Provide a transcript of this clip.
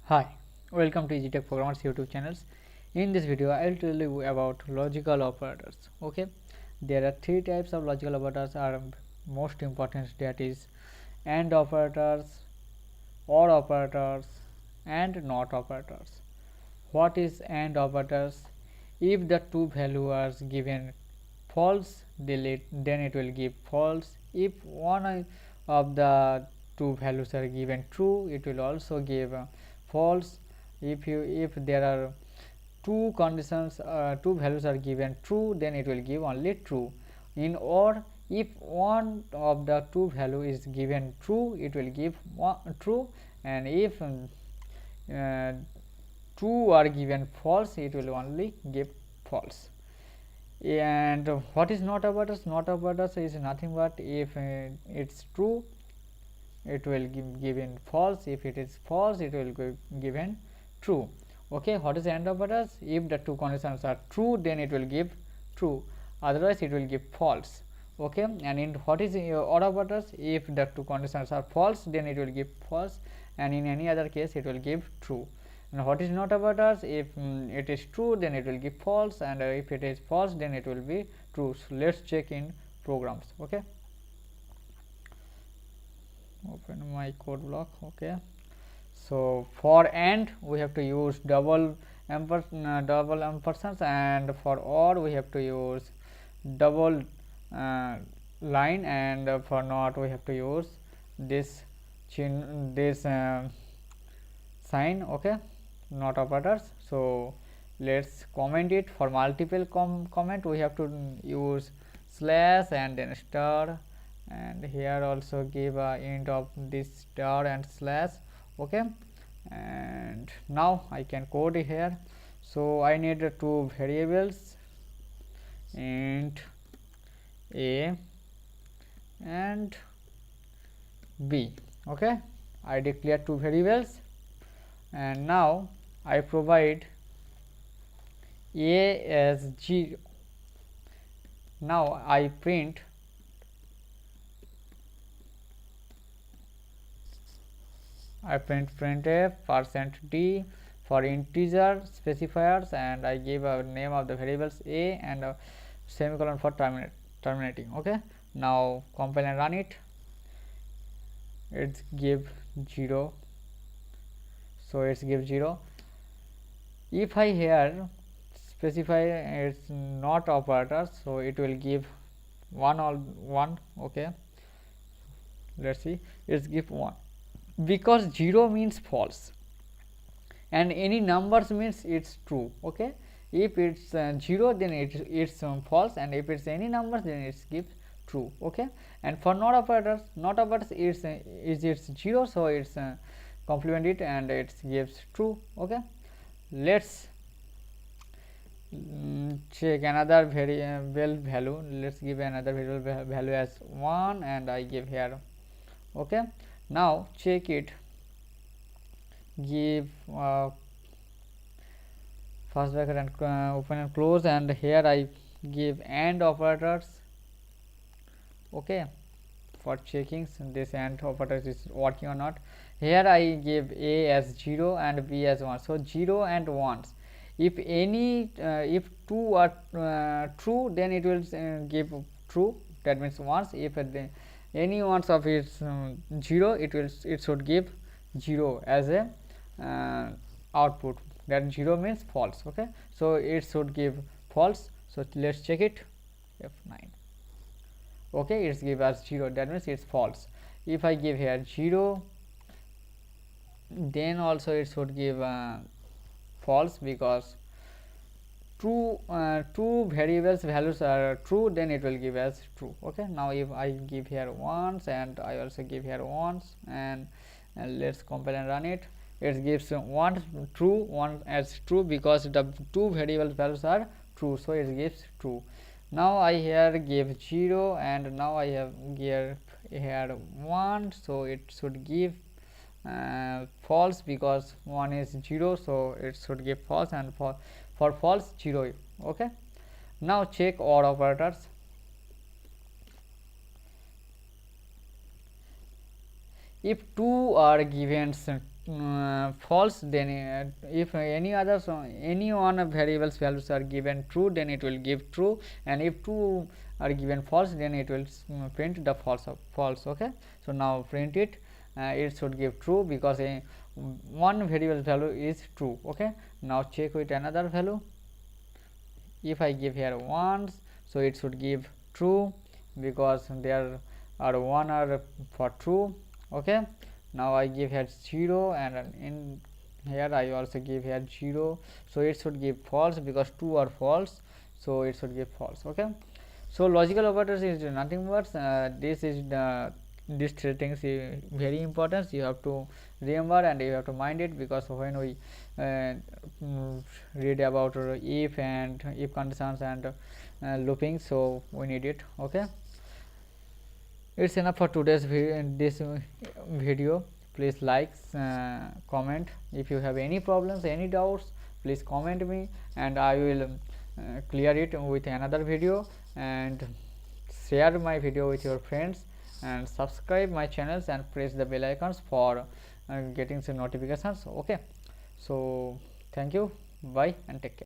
Hi, welcome to EasyTechProgrammer's YouTube channels. In this video, I will tell you about logical operators. Okay, there are three types of logical operators are most important, that is AND operators, OR operators, and NOT operators. What is AND operators? If the two values are given false, then it will give false. If one of the two values are given true, it will also give false. If there are two conditions, two values are given true, then it will give only true. In OR, if one of the two value is given true, it will give true, and if two are given false, it will only give false. And what is not operators? Not operators is nothing but if it's true, it will give given false. If it is false, it will give given true. Okay, what is AND operators? If the two conditions are true, then it will give true, otherwise it will give false. Okay, and in what is OR operators? If the two conditions are false, then it will give false, and in any other case it will give true. And what is not operators? If it is true, then it will give false, and if it is false, then it will be true. So let's check in programs. Okay, open my code block. Okay, so for AND we have to use double ampersands, and for OR we have to use double line, and for NOT we have to use this sign. Okay, not operators. So let's comment it. For multiple comment we have to use slash and then star, and here also give a int of this star and slash. Okay, and now I can code here. So I need two variables, int a and b. Okay, I declare two variables, and now I provide a as 0. Now I print printf %d for integer specifiers, and I give a name of the variables a and a semicolon for terminating. Okay, now compile and run it. It's give 0, so it's give 0. If I here specify it's not operator, so it will give 1 or 1. Okay, let's see, it's give 1 because 0 means false and any numbers means it's true. Okay, if it's 0, then it's false, and if it's any numbers, then it gives true. Okay, and for not operators it's 0, so it's complement it and it gives true. Okay, let's check another variable value. Let's give another variable value as 1, and I give here. Okay, now check it. Give first bracket and open and close, and here I give AND operators. Okay, for checking this AND operator is working or not. Here I give a as 0 and b as 1. So 0 and 1s. If any if two are true, then it will give true. That means once. If any ones of its 0, it should give 0 as a output. That 0 means false. Okay, so it should give false. So let's check it. F9. Okay, it's give as 0. That means it's false. If I give here 0, then also it should give false, because two variables values are true, then it will give as true. Okay, now if I give here once and I also give here once, and let's compile and run it. It gives one true, one as true, because the two variable values are true, so it gives true. Now I here give 0, and now I have here 1, so it should give false, because 1 is 0, so it should give false, and for false 0. Okay, now check OR operators. If two are given false, then if any other any one of variables values are given true, then it will give true, and if two are given false, then it will print the false. Okay, so now print it. It should give true because one variable value is true. Okay, now check with another value. If I give here 1, so it should give true because there are 1 are for true. Okay, now I give here 0, and in here I also give here 0, so it should give false because 2 are false, so it should give false. Okay, so logical operators is nothing but this is these three things is very important. You have to remember and you have to mind it, because when we read about if and if conditions and looping, so we need it. Okay, it's enough for today's video. Please like, comment. If you have any problems, any doubts, please comment me, and I will clear it with another video. And share my video with your friends, and subscribe my channels and press the bell icons for getting some notifications. Okay, so thank you, bye, and take care.